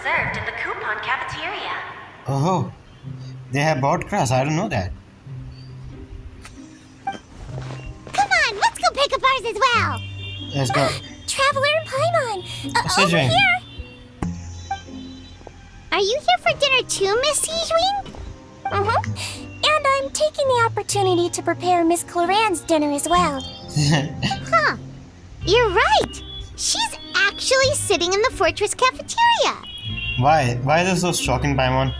served in the coupon cafeteria. Oh, they have bought crust. I don't know that. Come on, let's go pick up ours as well. Let's go. Traveler and Paimon, What's he over doing? here. Are you here for dinner too, Miss Sijwin? And I'm taking the opportunity to prepare Miss Claran's dinner as well. Huh. You're right. She's actually sitting in the fortress cafeteria. Why? Why is this so shocking, Paimon?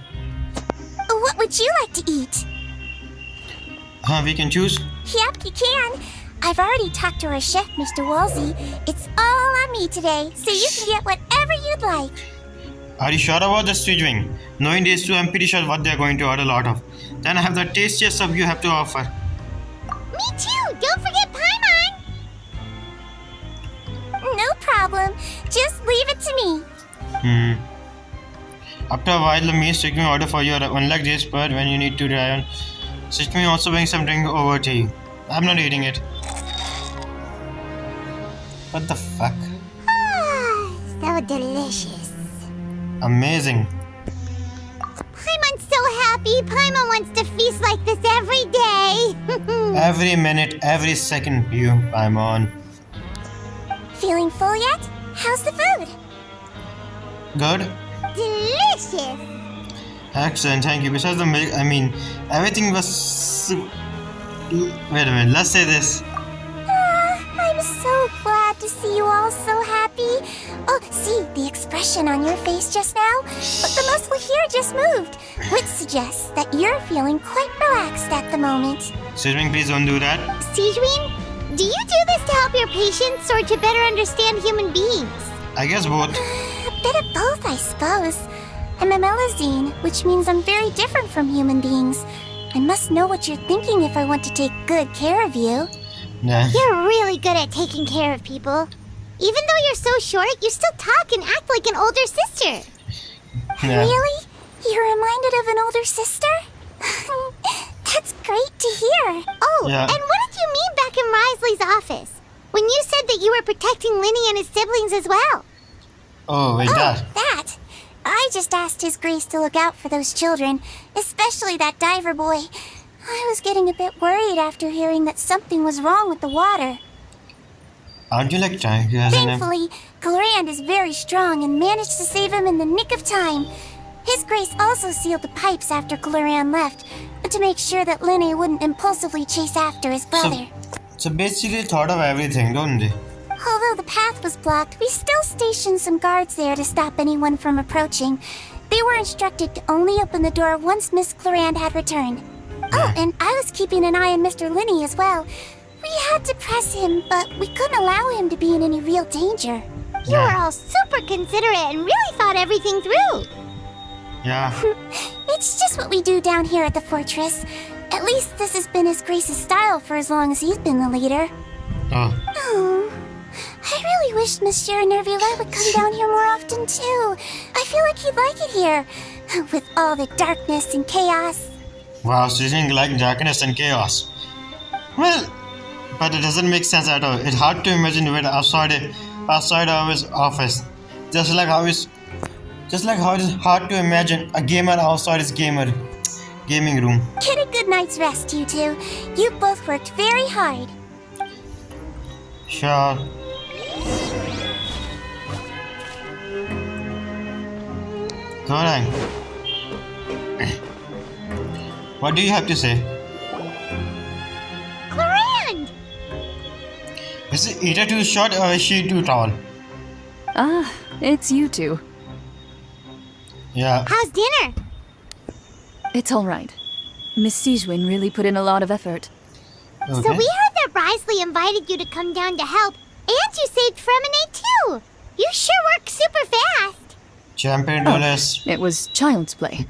What would you like to eat? We can choose. Yep, you can. I've already talked to our chef, Mr. Wolsey. It's all on me today, so you can get whatever you'd like. Are you sure about this Sijwing? Knowing these two, I'm pretty sure what they're going to order a lot of. Then I have the tastiest stuff you have to offer. Me too! Don't forget Paimon! No problem. Just leave it to me. After a while, the main Sijwing order for you. Unlike this part, when you need to rely on Sijwing also brings some drink over to you. I'm not eating it. What the fuck? So delicious. Amazing. Paimon's so happy. Paimon wants to feast like this every day. Every minute, every second, you, Paimon. Feeling full yet? How's the food? Good? Delicious. Excellent, thank you. Besides the milk, everything was... Wait a minute, let's say this. I'm so glad to see you all so happy. Oh, see the expression on your face just now? But the muscle here just moved, which suggests that you're feeling quite relaxed at the moment. Sijwing, please don't do that. Sijwin, do you do this to help your patients or to better understand human beings? I guess both. A bit of both, I suppose. I'm a Melazine, which means I'm very different from human beings. I must know what you're thinking if I want to take good care of you. Yeah. You're really good at taking care of people. Even though you're so short, you still talk and act like an older sister. Yeah. Really? You're reminded of an older sister? That's great to hear. Oh, Yeah. and what did you mean back in Risley's office? When you said that you were protecting Linny and his siblings as well? Oh, wait, that. That. I just asked His Grace to look out for those children, especially that diver boy. I was getting a bit worried after hearing that something was wrong with the water. Aren't you like trying to Thankfully, Claran is very strong and managed to save him in the nick of time. His Grace also sealed the pipes after Claran left, to make sure that Linny wouldn't impulsively chase after his brother. So basically thought of everything, don't they? Although the path was blocked, we still stationed some guards there to stop anyone from approaching. They were instructed to only open the door once Miss Claran had returned. Oh, and I was keeping an eye on Mr. Linny as well. We had to press him, but we couldn't allow him to be in any real danger. You were all super considerate and really thought everything through. Yeah. It's just what we do down here at the fortress. At least this has been His Grace's style for as long as he's been the leader. Oh. Oh, I really wish Monsieur Neuvillette would come down here more often too. I feel like he'd like it here, with all the darkness and chaos. Wow, Sijwing like darkness and chaos. Well, but it doesn't make sense at all. It's hard to imagine it outside of his office. Just like how it is hard to imagine a gamer outside his gaming room. Get a good night's rest, you two. You both worked very hard. Sure. Correct. What do you have to say? Claran! Is it either too short or is she too tall? Ah, it's you two. Yeah. How's dinner? It's all right. Miss Sijwin really put in a lot of effort. Okay. So we heard that Risley invited you to come down to help, and you saved Fremonade too. You sure work super fast. Champion duelist. It was child's play.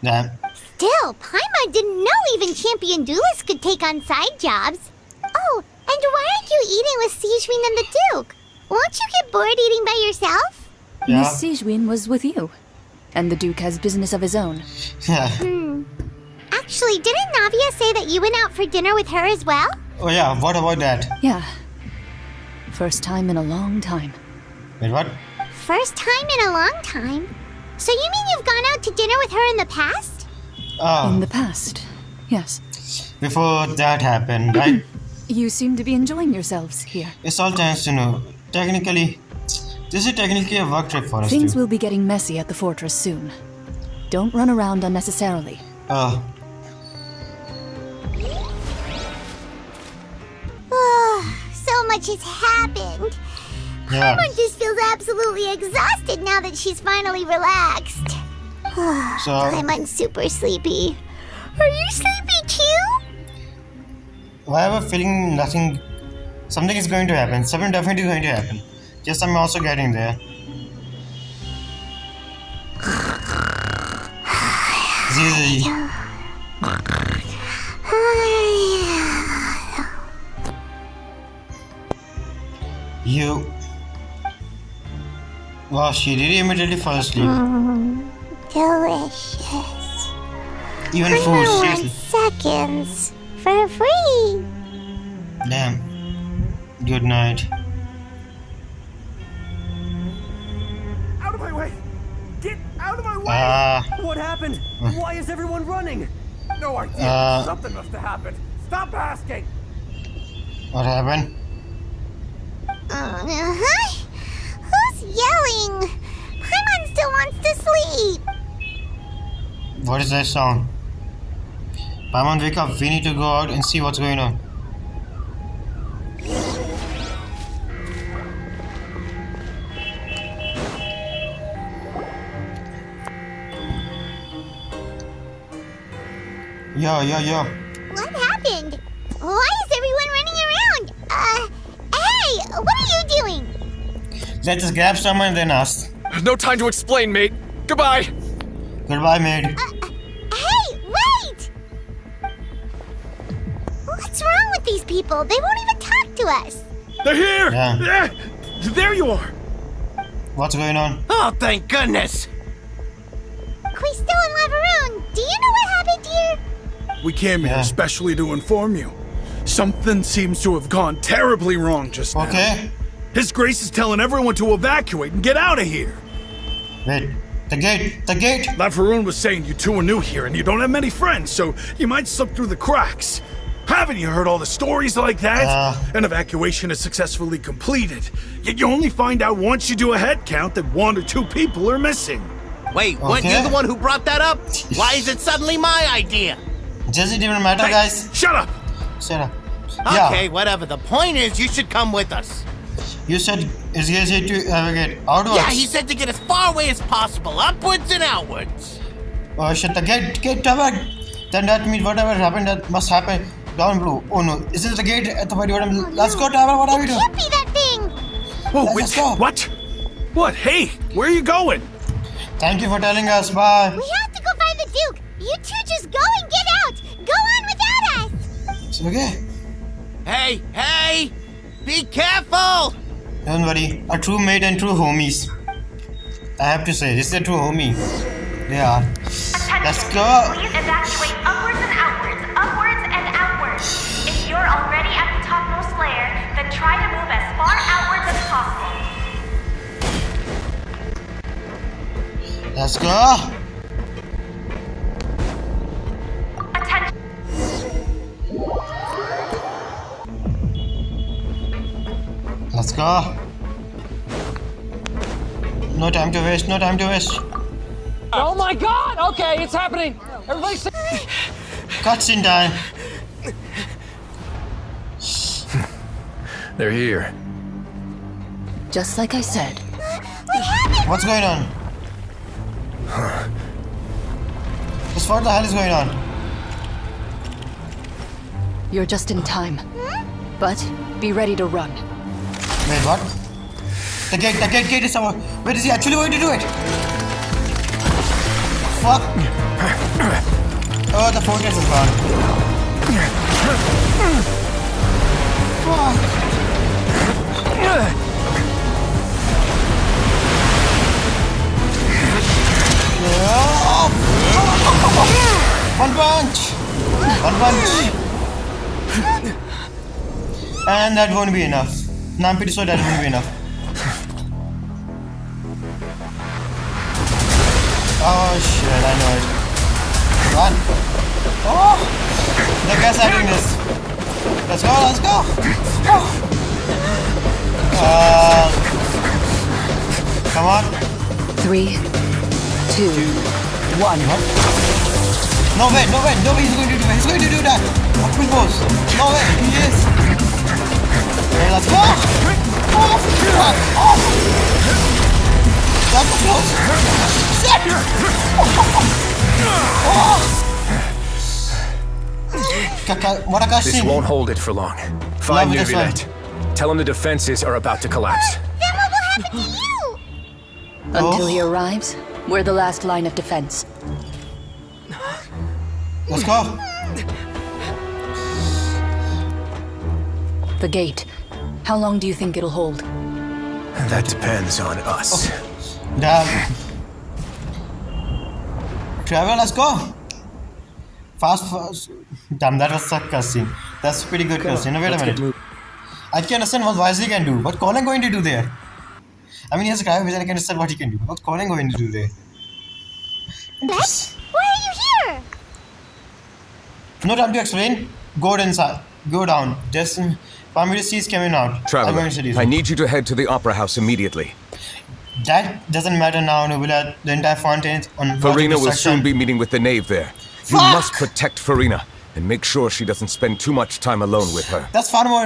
Damn. Still, Paimon didn't know even champion duelists could take on side jobs. Oh, and why aren't you eating with Sijwin and the Duke? Won't you get bored eating by yourself? Yeah. Miss Sijwin was with you. And the Duke has business of his own. Yeah. Actually, didn't Navia say that you went out for dinner with her as well? Oh yeah, what about that? Yeah. First time in a long time. Wait, what? First time in a long time. So you mean you've gone out to dinner with her in the past? In the past, yes. Before that happened, right? You seem to be enjoying yourselves here. It's all thanks to know. Technically, this is technically a work trip for us Things too. will be getting messy at the fortress soon. Don't run around unnecessarily. So much has happened. Yeah. Paimon just feels absolutely exhausted now that she's finally relaxed. So, Paimon's super sleepy. Are you sleepy too? why am I feeling nothing? Something is going to happen. Something definitely going to happen. Yes, I'm also getting there. Zizi. You. Wow, she really immediately fell asleep. Delicious. Even food, seriously. Seconds for free. Damn. Good night. Out of my way! Get out of my way! What happened? Why is everyone running? No idea. Something must have happened. Stop asking! What happened? Who's yelling? Paimon still wants to sleep. What is that sound? Paimon, wake up. We need to go out and see what's going on. Yo. What happened? Why is everyone running around? Hey, what are you doing? Let's just grab someone and then ask. No time to explain, mate. Goodbye! Goodbye, maid. Hey, wait! What's wrong with these people? They won't even talk to us. They're here! Yeah. There you are! What's going on? Oh, thank goodness! Quisto and Lavaroon, do you know what happened here? We came here Yeah. especially to inform you. Something seems to have gone terribly wrong just now. Okay. His Grace is telling everyone to evacuate and get out of here. Wait. The gate! Lavaroon was saying you two are new here and you don't have many friends, so you might slip through the cracks. Haven't you heard all the stories like that? An evacuation is successfully completed, yet you only find out once you do a head count that 1 or 2 people are missing. Wait, weren't you the one who brought that up? Why is it suddenly my idea? Does it even matter, guys? Shut up! Shut up. Okay, whatever. The point is, you should come with us. You said it's easy to navigate outwards. Yeah, he said to get as far away as possible, upwards and outwards. Oh shit, the gate tower. Then that means whatever happened, that must happen down below. Oh no, is it the gate at the bottom? Let's go, tower. What are we doing? Can't be that thing. Oh, Let's go. what? What? Hey, where are you going? Thank you for telling us. Bye. We have to go find the Duke. You two just go and get out. Go on without us. It's okay. Hey! Be careful! Don't worry. A true mate and true homies. I have to say, this is a true homie. They are. Let's go. Please evacuate upwards and outwards, upwards and outwards. If you're already at the topmost layer, then try to move as far outwards as possible. Let's go. Attention. Let's go. No time to waste. Oh my god! Okay, it's happening! Everybody say Cutscene time. They're here. Just like I said. What's going on? Just what the hell is going on? You're just in time. But be ready to run. Wait, what? The gate is somewhere. Wait, is he actually going to do it? Fuck. Oh, the fortress is gone. Fuck. One punch. And that won't be enough. No, I'm pretty sure that won't be enough. Oh shit, I know it. Run! Oh! The guys are doing this. Let's go, let's go! Oh. Come on. 3, 2, 1. No way, no way, no way, he's going to do it. He's going to do that. What will boss? No way, he is. Okay, let's go! Oh, fuck, oh. That was close. Shit! Oh. What a cutscene. This won't hold it for long. Find Neuvillette. Tell him the defenses are about to collapse. Then what will happen to you? Until he arrives, we're the last line of defense. Let's go. The gate. How long do you think it'll hold? That depends on us. Damn. Trevor, let's go. Fast. Damn, that was such cutscene. That's pretty good cutscene. Wait a minute. I can understand what Wisely can do. What Colin going to do there? I mean, he has a guy vision. I can understand what he can do. What's Colin going to do there? Lex, why are you here? No time to explain. Go inside. Go down. Just Pamir is coming out. Traveler, I need you to head to the Opera House immediately. That doesn't matter now, Neuvillette. The entire Fontaine is on. Farina will soon be meeting with the knave there. You must protect Farina and make sure she doesn't spend too much time alone with her. That's far more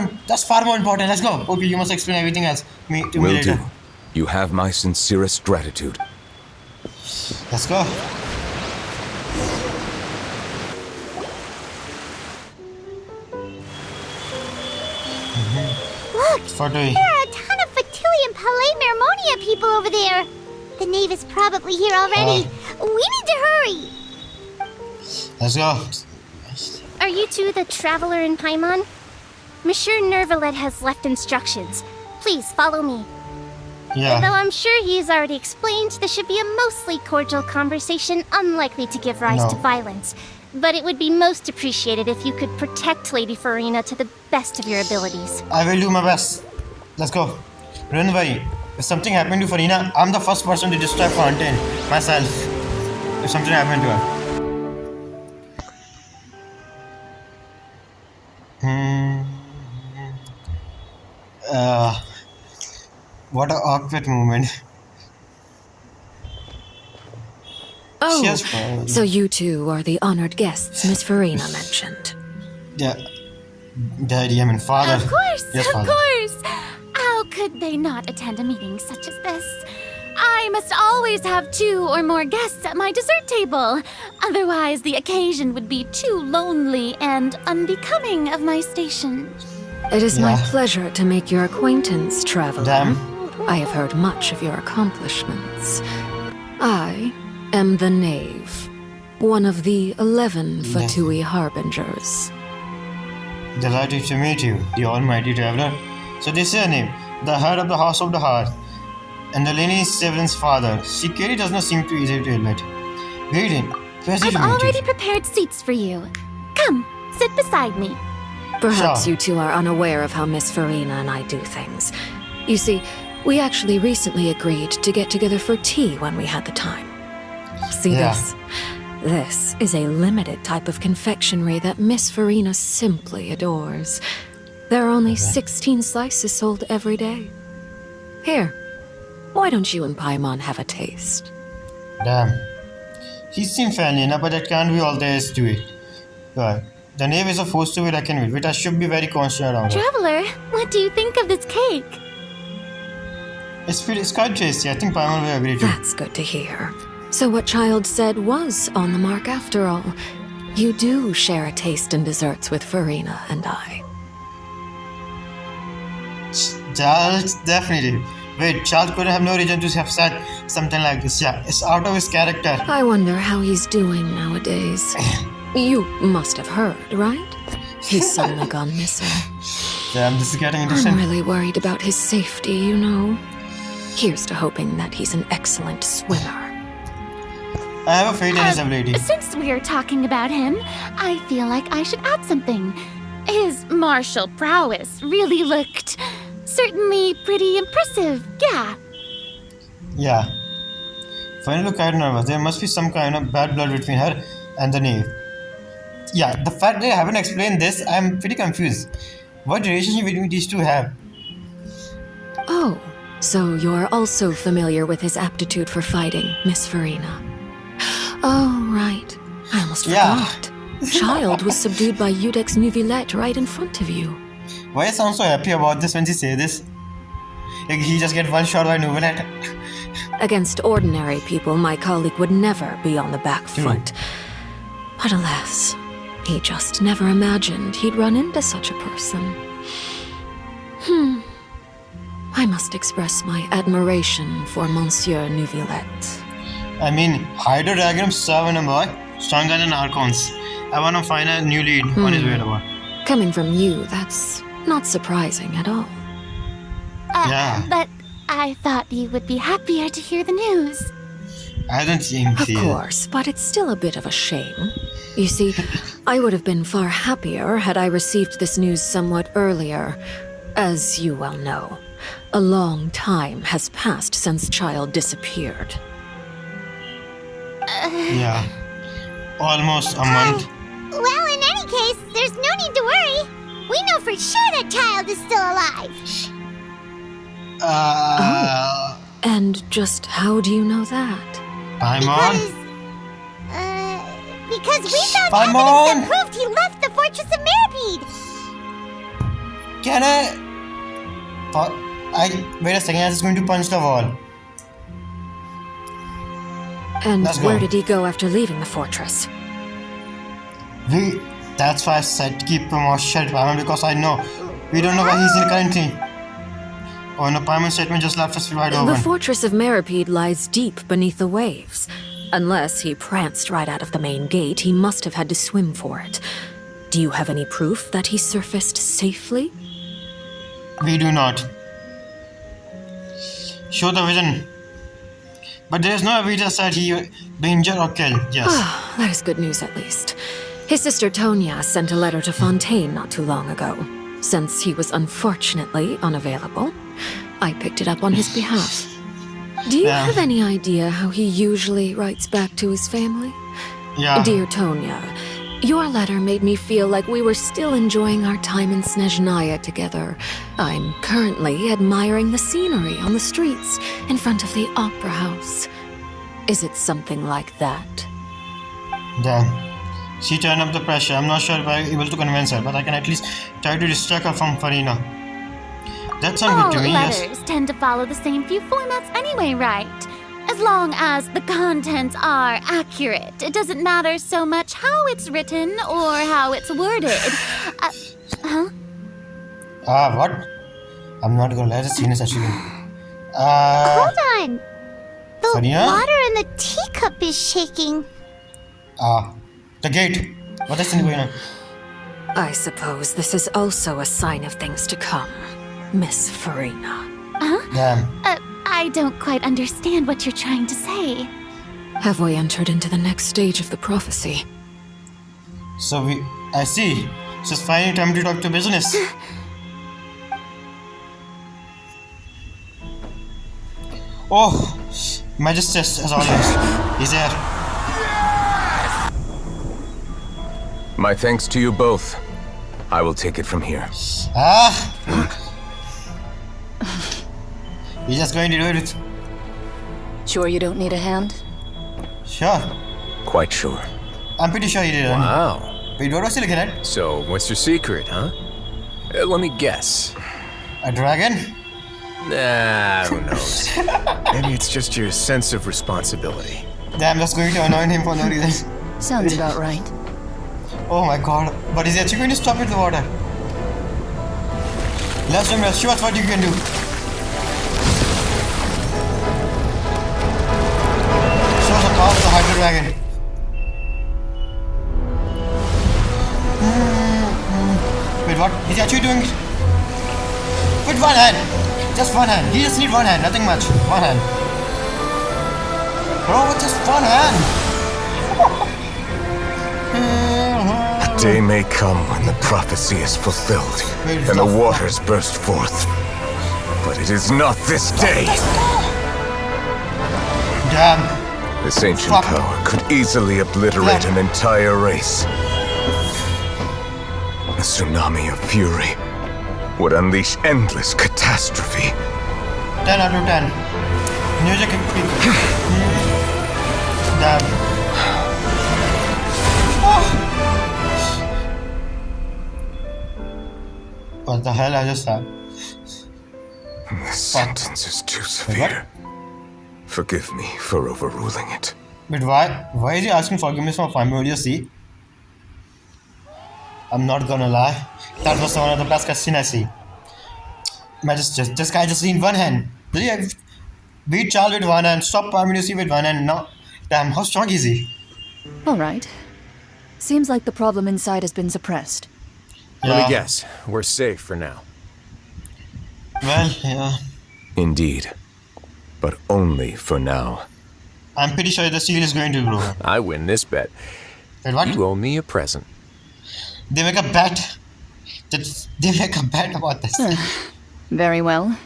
important. Let's go. Okay, you must explain everything else to me Will later. do. You have my sincerest gratitude. Let's go. Look, For doing. there are a ton of Fatui and Palais Mermonia people over there. The knave is probably here already. We need to hurry. Let's go. Are you two the traveler in Paimon? Monsieur Neuvillette has left instructions. Please follow me. Though Yeah. I'm sure he's already explained, this should be a mostly cordial conversation, unlikely to give rise to violence. But it would be most appreciated if you could protect Lady Farina to the best of your abilities. I will do my best. Let's go. Don't worry. If something happened to Farina, I'm the first person to destroy Fontaine myself. If something happened to her. What an awkward moment. Oh, Cheers, so you two are the honored guests Miss Farina mentioned. Yeah. Daddy, I mean father. Of course, Yes, of father. course. How could they not attend a meeting such as this? I must always have 2 or more guests at my dessert table. Otherwise, the occasion would be too lonely and unbecoming of my station. It is my Yeah. pleasure to make your acquaintance, traveler. Damn. I have heard much of your accomplishments. I am the knave, one of the 11 Fatui harbingers. Delighted to meet you, the almighty traveler. So this is her name, the head of the House of the Heart, and the lineage Seven's father. She clearly does not seem too easy to admit. Greeting. Pleasure I've to meet already you. prepared seats for you. Come, sit beside me. Perhaps Sure. you two are unaware of how Miss Farina and I do things. You see, we actually recently agreed to get together for tea when we had the time. See Yeah. this? This is a limited type of confectionery that Miss Farina simply adores. There are only 16 slices sold every day. Here, why don't you and Paimon have a taste? Damn. He seems friendly enough, but that can't be all there is to it. Right. The knave is a force to be reckoned with, which I should be very conscious around. Traveler, what do you think of this cake? It's quite tasty. I think Paimon will agree to. That's good to hear. So what Child said was on the mark after all. You do share a taste in desserts with Farina and I. Charles, definitely. Wait, Charles couldn't have no reason to have said something like this. Yeah, it's out of his character. I wonder how he's doing nowadays. You must have heard, right? He's suddenly gone missing. Damn, this is getting I'm interesting. really worried about his safety, you know. Here's to hoping that he's an excellent swimmer. I have a faith in his ability. Since we're talking about him, I feel like I should add something. His martial prowess really looked certainly pretty impressive, yeah. Yeah. Finally look kind of nervous. There must be some kind of bad blood between her and the knave. Yeah, the fact they haven't explained this, I'm pretty confused. What relationship between these two have? Oh, so you're also familiar with his aptitude for fighting, Miss Farina. Oh, right. I almost forgot. Child was subdued by Udex Neuvillette right in front of you. Why I sound so happy about this when she say this? Like he just get one shot by Neuvillette. Against ordinary people, my colleague would never be on the back foot. But alas, he just never imagined he'd run into such a person. I must express my admiration for Monsieur Neuvillette. I mean, Hydro Dragon, Seven boy, stronger than Archons. I want to find a new lead on his way about. Coming from you, that's not surprising at all. Yeah. But I thought you would be happier to hear the news. I don't think Of course, but it's still a bit of a shame. You see, I would have been far happier had I received this news somewhat earlier. As you well know, a long time has passed since Child disappeared. Yeah. Almost a month. Well, in any case, there's no need to worry. We know for sure that Child is still alive. And just how do you know that? Paimon? Because we found Paimon! evidence that proved he left the Fortress of Mirapede. Can wait a second, I was going to punch the wall. And Let's go. where did he go after leaving the fortress? That's why I said keep your mouth shut, Paimon, because I know. We don't know where he's in currently. Oh no, Paimon's statement just left us wide open. The Fortress of Mirapede lies deep beneath the waves. Unless he pranced right out of the main gate, he must have had to swim for it. Do you have any proof that he surfaced safely? We do not. Show the vision. But there is no evidence that he been injured or killed. Yes. That is good news at least. His sister Tonya sent a letter to Fontaine not too long ago. Since he was unfortunately unavailable, I picked it up on his behalf. Do you have any idea how he usually writes back to his family? Yeah. Dear Tonya, your letter made me feel like we were still enjoying our time in Snezhnaya together. I'm currently admiring the scenery on the streets in front of the opera house. Is it something like that? Damn. She turned up the pressure. I'm not sure if I'm able to convince her, but I can at least try to distract her from Farina. That sounds All good to me, yes. letters tend to follow the same few formats anyway, right? As long as the contents are accurate, it doesn't matter so much how it's written or how it's worded. What? I'm not gonna let the scene is actually. Hold on. The Farina? water in the teacup is shaking. The gate. What is going on? I suppose this is also a sign of things to come, Miss Farina. Damn. I don't quite understand what you're trying to say. Have we entered into the next stage of the prophecy? So I see. So it's finally time to talk to business. Oh, Majestus, as always. He's there. My thanks to you both. I will take it from here. We're just going to do it. Sure you don't need a hand? Sure. Quite sure. I'm pretty sure he did. Wow. Wait, what was he looking at? So, what's your secret, huh? Let me guess. A dragon? Nah, who knows? Maybe it's just your sense of responsibility. Damn, that's going to annoy him for no reason. Sounds about right. Oh my god. But is he actually going to stop with the water? Let's show us what you can do. Show us the power of the Hydro Dragon. Wait, what? Is he actually doing it? With one hand. Just one hand. He just needs one hand. Nothing much. One hand. Bro, with just one hand. A day may come when the prophecy is fulfilled and the waters burst forth. But it is not this day. Damn. This ancient power could easily obliterate an entire race. A tsunami of fury would unleash endless catastrophe. 10 out of 10. Music. Damn. What the hell I just said? This sentence is too severe. Forgive me for overruling it. But why? Why is he asking forgiveness for familiar see? I'm not gonna lie. That was one of the best cutscenes I see. This guy just in one hand. Beat Charles with one hand, stop Parmenusi with one hand. No, damn, how strong is he? All right. Seems like the problem inside has been suppressed. Let me guess. We're safe for now. Well, yeah. Indeed. But only for now. I'm pretty sure the seal is going to grow. I win this bet. Wait, what? You owe me a present. They make a bet. They make a bet about this. Very well.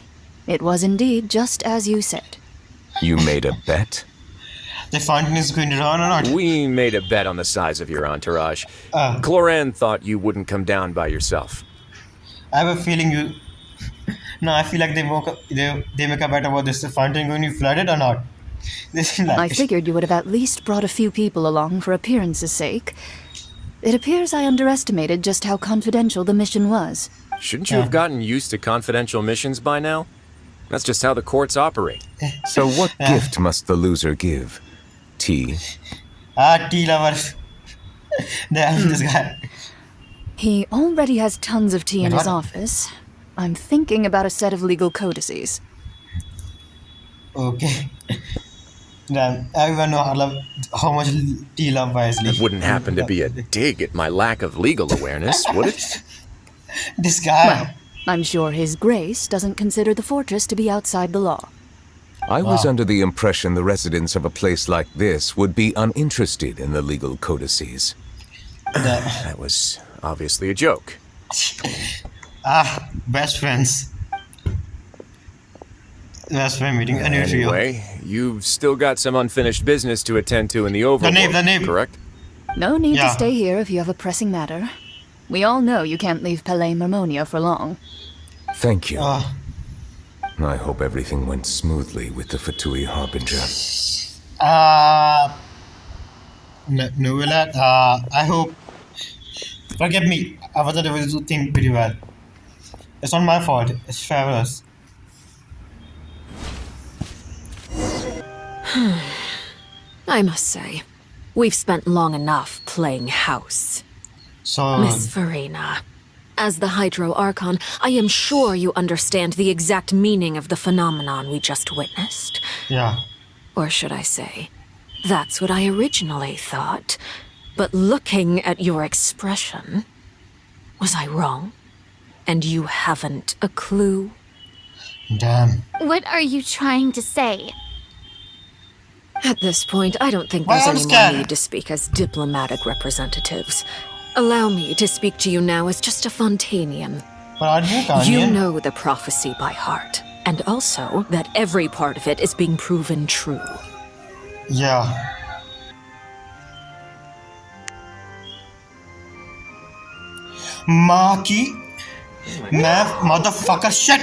It was indeed just as you said. You made a bet? The fountain is going to run or not? We made a bet on the size of your entourage. Cloran thought you wouldn't come down by yourself. I have a feeling you... No, I feel like they make a bet about this. The fountain going to be flooded or not? I figured you would have at least brought a few people along for appearance's sake. It appears I underestimated just how confidential the mission was. Shouldn't you have gotten used to confidential missions by now? That's just how the courts operate. So what gift must the loser give? Tea? Tea lovers. Damn, this guy. He already has tons of tea in his office. I'm thinking about a set of legal codices. Okay. Damn, everyone knows how much tea love wisely. It wouldn't happen to be a dig at my lack of legal awareness, would it? This guy. Well, I'm sure His Grace doesn't consider the fortress to be outside the law. I was under the impression the residents of a place like this would be uninterested in the legal codices. That was obviously a joke. Best friends. Best friend meeting. Anyway, you've still got some unfinished business to attend to in the Overworld, the name. Correct? No need to stay here if you have a pressing matter. We all know you can't leave Palais Marmonia for long. Thank you. I hope everything went smoothly with the Fatui Harbinger. Neuvillette, I hope... Forgive me, I wasn't able to do things pretty well. It's not my fault, it's Traveler's. I must say, we've spent long enough playing house. So... Miss Farina, as the Hydro Archon, I am sure you understand the exact meaning of the phenomenon we just witnessed. Yeah. Or should I say, that's what I originally thought. But looking at your expression, was I wrong? And you haven't a clue? Damn. What are you trying to say? At this point, I don't think there's any more need to speak as diplomatic representatives. Allow me to speak to you now as just a Fontainian. You know the prophecy by heart, and also that every part of it is being proven true. Yeah. Maki, motherfucker, shit!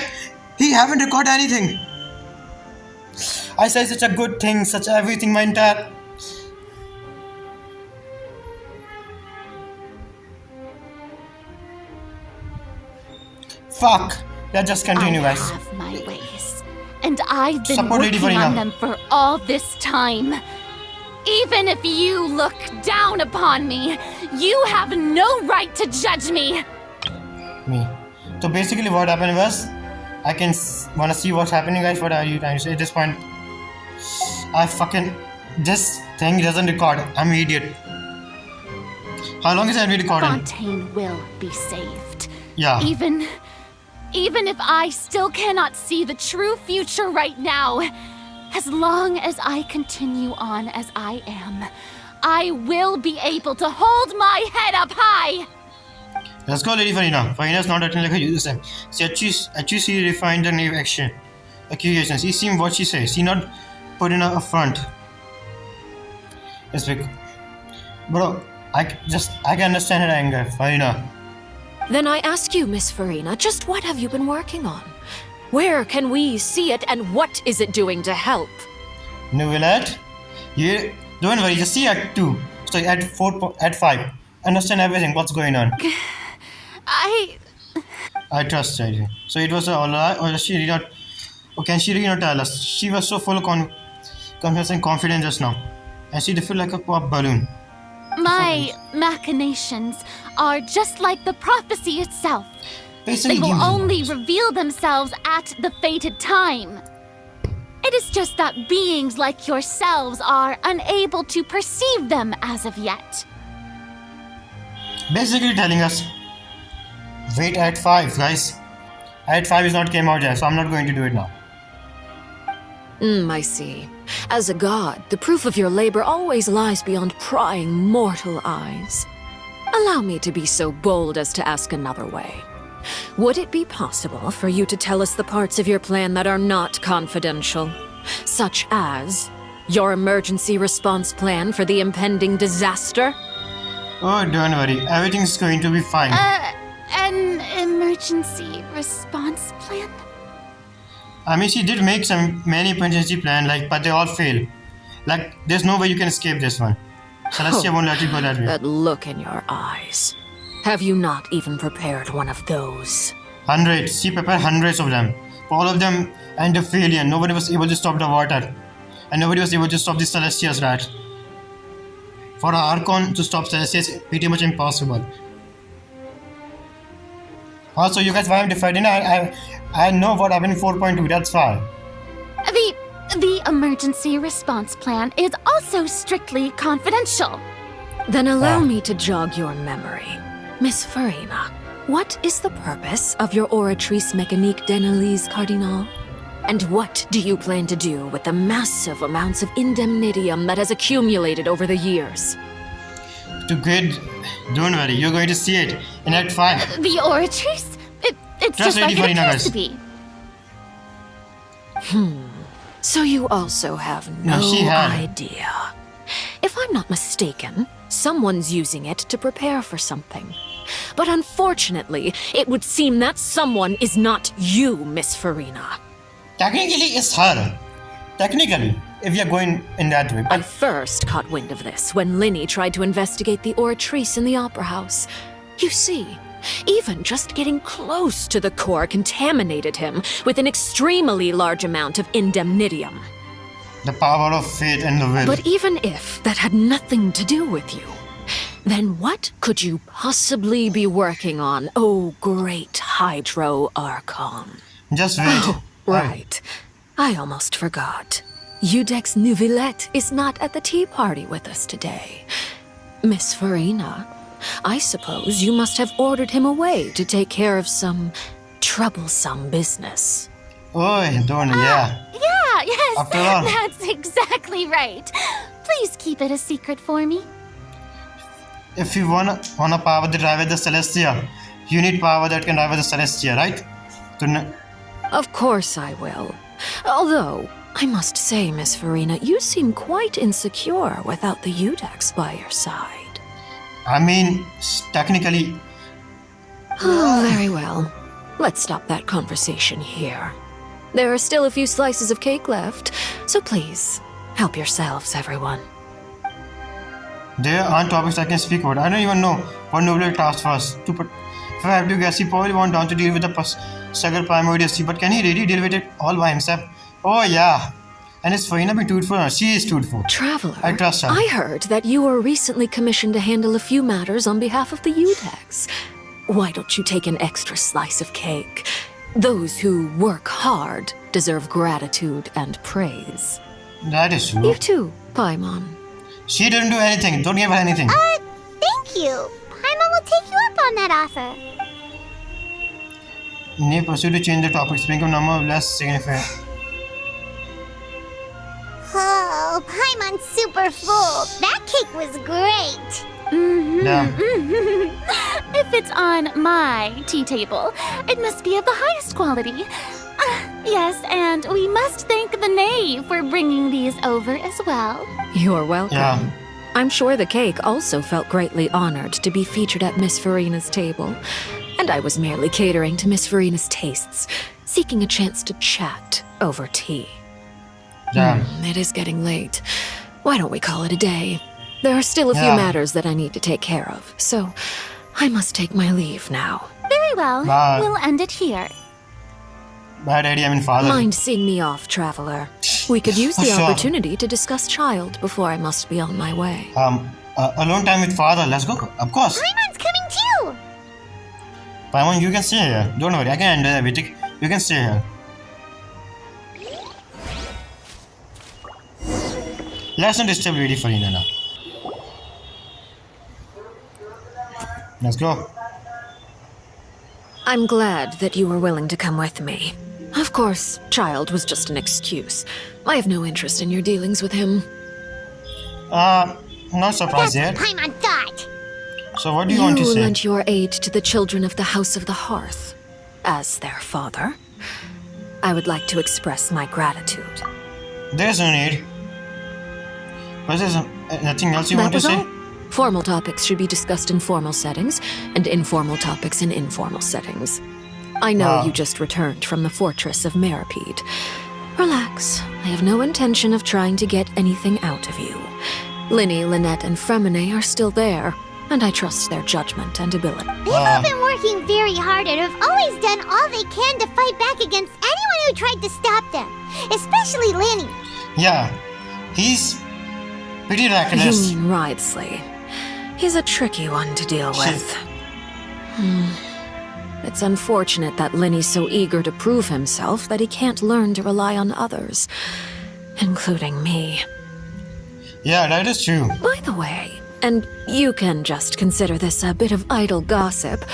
He haven't recorded anything. I say such a good thing, such everything, my entire. Fuck. Let's just continue, guys. I have my ways, and I've been working on them for all this time. Even if you look down upon me, you have no right to judge me. So basically what happened was, I can wanna see what's happening, guys. What are you trying to say at this point? This thing doesn't record. I'm an idiot. How long is that recording? Fontaine will be saved. Yeah. Even if I still cannot see the true future right now, as long as I continue on as I am, I will be able to hold my head up high. Let's go, Lady Farina. Farina's not acting like a user. She refined the name action. Accusations. She seen what she says. She not put in a front. It's because, bro, I can understand her anger, Farina. Then I ask you, Miss Farina, just what have you been working on? Where can we see it, and what is it doing to help? Neuvillette, you don't worry, just see at 2. So at 4, at 5. Understand everything, what's going on. I trust her. So it was all right, or she did not. Or can she really not tell us? She was so full of confidence and confidence just now. And she did feel like a pop balloon. My machinations are just like the prophecy itself. Basically, they will only reveal themselves at the fated time. It is just that beings like yourselves are unable to perceive them as of yet. Basically telling us, wait at 5, guys. At 5 is not came out yet, so I'm not going to do it now. I see. As a god, the proof of your labor always lies beyond prying mortal eyes. Allow me to be so bold as to ask another way. Would it be possible for you to tell us the parts of your plan that are not confidential? Such as your emergency response plan for the impending disaster? Oh, don't worry. Everything's going to be fine. An emergency response plan? I mean, she did make many emergency plans, but they all fail. There's no way you can escape this one. Celestia won't let you go that way. That look in your eyes. Have you not even prepared one of those? Hundreds. She prepared hundreds of them. All of them end up failure. Nobody was able to stop the water. And nobody was able to stop the Celestia's rat. For an Archon to stop Celestia is pretty much impossible. Also, you guys, why I'm defending, I know what happened in 4.2, that's why. The emergency response plan is also strictly confidential. Then allow me to jog your memory. Miss Farina, what is the purpose of your Oratrice Mécanique d'Analyse Cardinal? And what do you plan to do with the massive amounts of indemnitium that has accumulated over the years? To good, don't worry, you're going to see it in Act 5. The Oratrice? It's just like it appears to be. So you also have no idea. If I'm not mistaken, someone's using it to prepare for something. But unfortunately, it would seem that someone is not you, Miss Farina. Technically, it's her. Technically, if you're going in that way. I first caught wind of this when Linny tried to investigate the Oratrice in the Opera House. You see, even just getting close to the core contaminated him with an extremely large amount of indemnitium. The power of fate and the will. But even if that had nothing to do with you, then what could you possibly be working on, oh great Hydro Archon? Just wait. Oh, right. I almost forgot. Udex Neuvillette is not at the tea party with us today. Miss Farina, I suppose you must have ordered him away to take care of some troublesome business. Oh, don't, yeah. Yeah, yes, After all. That's exactly right. Please keep it a secret for me. If you wanna power that drive with the Celestia, you need power that can drive with the Celestia, right? Of course I will. Although, I must say, Miss Farina, you seem quite insecure without the Udex by your side. I mean, technically... Oh, very well. Let's stop that conversation here. There are still a few slices of cake left, so please, help yourselves, everyone. There aren't topics I can speak about. I don't even know what Neuvillette asked first. If I have to guess, he probably wants Dawn to deal with the struggle primordial, but can he really deal with it all by himself? Oh yeah. And is Farina being truthful? She is truthful. Traveler, I trust her. I heard that you were recently commissioned to handle a few matters on behalf of the Udex. Why don't you take an extra slice of cake? Those who work hard deserve gratitude and praise. That is true. You too, Paimon. She didn't do anything. Don't give her anything. Thank you. Paimon will take you up on that offer. They pursue to change the topic, speaking of number of less significant. Oh, Paimon's super full. That cake was great. Damn. If it's on my tea table, it must be of the highest quality. Yes, and we must thank the knave for bringing these over as well. You're welcome. Yeah. I'm sure the cake also felt greatly honored to be featured at Miss Farina's table. And I was merely catering to Miss Farina's tastes, seeking a chance to chat over tea. Yeah. It is getting late. Why don't we call it a day? There are still a few matters that I need to take care of, so I must take my leave now. Very well. Bye. We'll end it here. Bye, Daddy. I mean, Father. Mind seeing me off, traveler? We could use the Sure. opportunity to discuss child before I must be on my way. Alone time with Father. Let's go. Of course. Paimon's coming too! Paimon, you can stay here. Don't worry. I can handle everything. You can stay here. Let's not disturb Lady Farina now. Let's go. I'm glad that you were willing to come with me. Of course, child was just an excuse. I have no interest in your dealings with him. Not surprised yet. Paimon thought! So what do you want to say? lent your aid to the children of the House of the Hearth. As their father, I would like to express my gratitude. There's no need. Was there nothing else you want to was say? all. Formal topics should be discussed in formal settings, and informal topics in informal settings. I know you just returned from the fortress of Meripede. Relax. I have no intention of trying to get anything out of you. Linny, Lynette, and Fremine are still there, and I trust their judgment and ability. They've all been working very hard and have always done all they can to fight back against anyone who tried to stop them. Especially Linny. Yeah. He's pretty You reckless. mean Wriothesley. He's a tricky one to deal with. It's unfortunate that Linny's so eager to prove himself that he can't learn to rely on others, including me. Yeah, that is true. By the way, and you can just consider this a bit of idle gossip,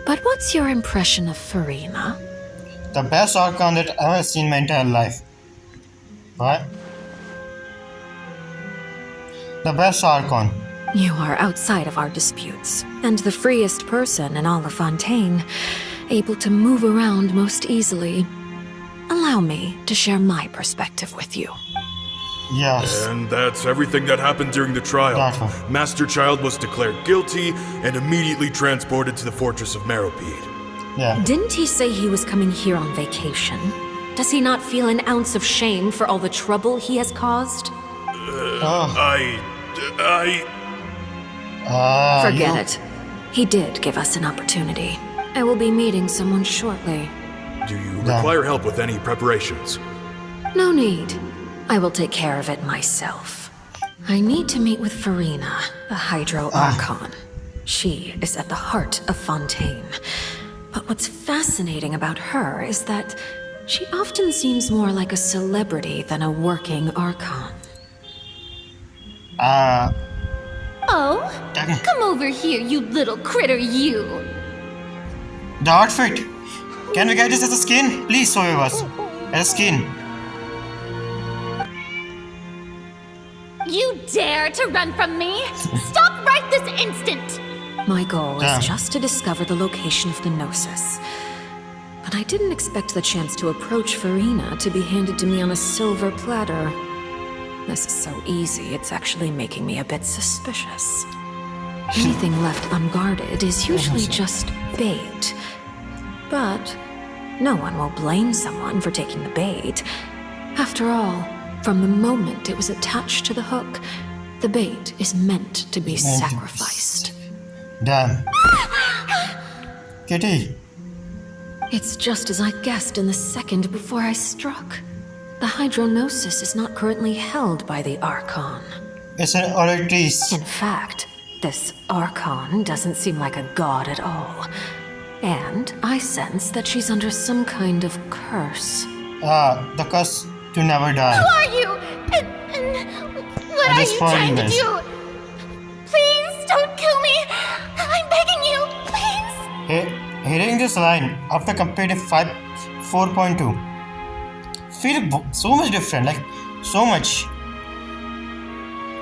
but what's your impression of Farina? The best Archon that I've ever seen in my entire life. What? The best Archon. You are outside of our disputes, and the freest person in all of Fontaine, able to move around most easily. Allow me to share my perspective with you. Yes. And that's everything that happened during the trial. That's Master Child was declared guilty and immediately transported to the fortress of Meripede. Yeah. Didn't he say he was coming here on vacation? Does he not feel an ounce of shame for all the trouble he has caused? Forget it. He did give us an opportunity. I will be meeting someone shortly. Do you require help with any preparations? No need. I will take care of it myself. I need to meet with Farina, the Hydro Archon. She is at the heart of Fontaine. But what's fascinating about her is that she often seems more like a celebrity than a working Archon. Oh? Come over here, you little critter, you! The outfit. Can we get this as a skin? Please show us. As a skin. You dare to run from me? Stop right this instant! My goal Damn. is just to discover the location of the Gnosis. But I didn't expect the chance to approach Farina to be handed to me on a silver platter. This is so easy, it's actually making me a bit suspicious. Anything left unguarded is usually just bait. But no one will blame someone for taking the bait. After all, from the moment it was attached to the hook, the bait is meant to be sacrificed. Damn. Kitty. It's just as I guessed in the second before I struck. The Hydronosis is not currently held by the Archon. It's an oratrice. In fact, this Archon doesn't seem like a god at all. And I sense that she's under some kind of curse. The curse to never die. Who are you? And what are you trying to do? Please don't kill me! I'm begging you, please! Hearing this line after completing 4.2 feel so much different, like so much.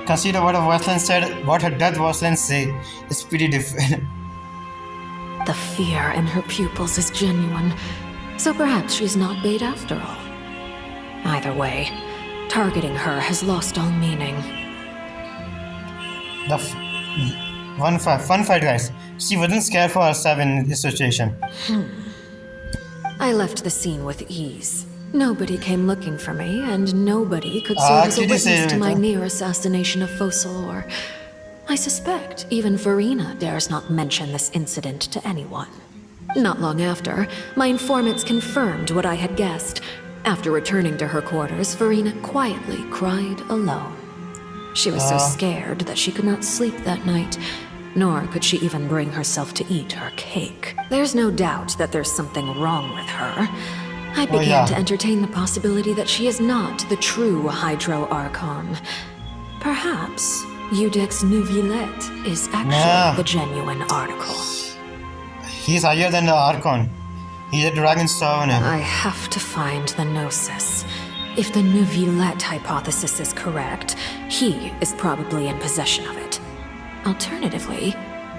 Consider what her voiceline said, what her death voiceline say. It's pretty different. The fear in her pupils is genuine, so perhaps she's not bait after all. Either way, targeting her has lost all meaning. The fun fact, guys. She wasn't scared for herself in this situation. I left the scene with ease. Nobody came looking for me, and nobody could serve as a witness to my near assassination of Focalor. I suspect even Farina dares not mention this incident to anyone. Not long after, my informants confirmed what I had guessed. After returning to her quarters, Farina quietly cried alone. She was so scared that she could not sleep that night, nor could she even bring herself to eat her cake. There's no doubt that there's something wrong with her. I began to entertain the possibility that she is not the true Hydro Archon. Perhaps Iudex Neuvillette is actually the genuine article. He's higher than the Archon. He's a dragon summoner. I have to find the Gnosis. If the Neuvillette hypothesis is correct, he is probably in possession of it. Alternatively,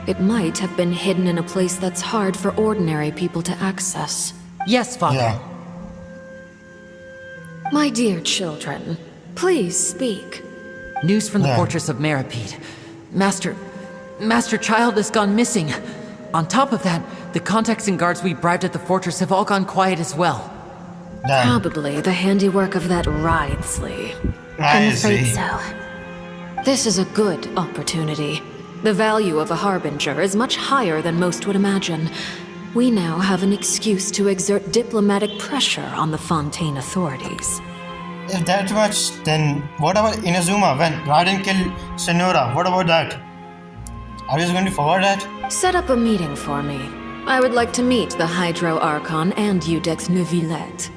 it might have been hidden in a place that's hard for ordinary people to access. Yes, Father. Yeah. My dear children, please speak. News from the fortress of Meripede. Master Child has gone missing. On top of that, the contacts and guards we bribed at the fortress have all gone quiet as well. Probably the handiwork of that Wriothesley. I'm afraid so. This is a good opportunity. The value of a harbinger is much higher than most would imagine. We now have an excuse to exert diplomatic pressure on the Fontaine authorities. If that much, then what about Inazuma when Raiden killed Senora? What about that? Are you going to forward that? Set up a meeting for me. I would like to meet the Hydro Archon and Iudex Neuvillette.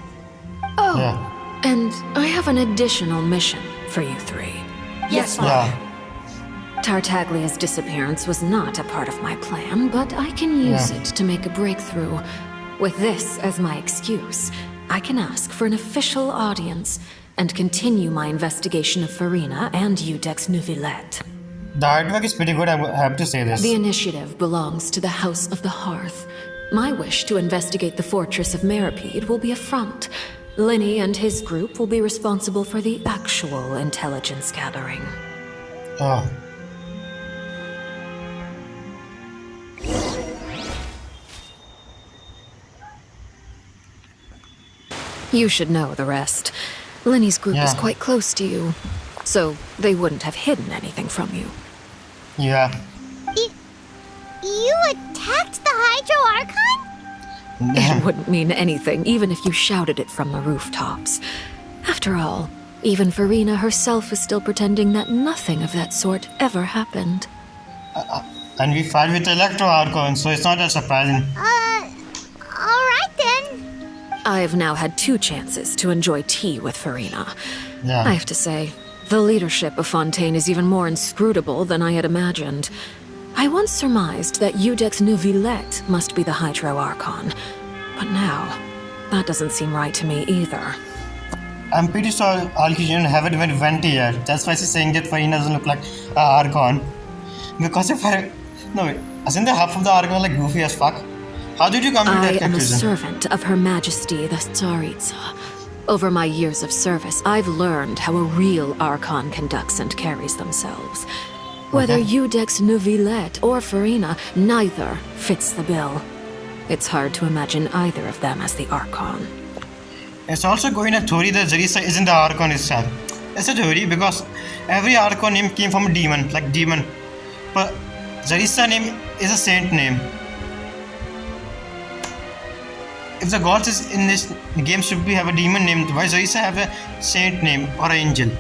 Oh, and I have an additional mission for you three. Yes, Father. Tartaglia's disappearance was not a part of my plan, but I can use it to make a breakthrough. With this as my excuse, I can ask for an official audience and continue my investigation of Farina and Iudex Neuvillette. The artwork is pretty good, I have to say this. The initiative belongs to the House of the Hearth. My wish to investigate the fortress of Meripede will be a front. Linny and his group will be responsible for the actual intelligence gathering. Oh. You should know the rest. Linny's group is quite close to you, so they wouldn't have hidden anything from you. Yeah. You attacked the Hydro Archon? It wouldn't mean anything, even if you shouted it from the rooftops. After all, even Farina herself is still pretending that nothing of that sort ever happened. And we fight with Electro Archon, so it's not that surprising. Alright then. I've now had 2 chances to enjoy tea with Farina. Yeah. I have to say, the leadership of Fontaine is even more inscrutable than I had imagined. I once surmised that Iudex Neuvillette must be the Hydro Archon, but now, that doesn't seem right to me either. I'm pretty sure Alkijan haven't even went yet. That's why she's saying that Farina doesn't look like Archon. Because if I... No wait, isn't the half of the Archon like goofy as fuck? How did you come to that conclusion? I am a servant of Her Majesty the Tsaritsa. Over my years of service, I've learned how a real Archon conducts and carries themselves. Whether Iudex Neuvillette or Farina, neither fits the bill. It's hard to imagine either of them as the Archon. It's also going a theory that Zarissa isn't the Archon itself. It's a theory because every Archon name came from a demon, like demon. But Zarissa name is a saint name. If the gods in this game should have a demon name, why Zarissa have a saint name or an angel?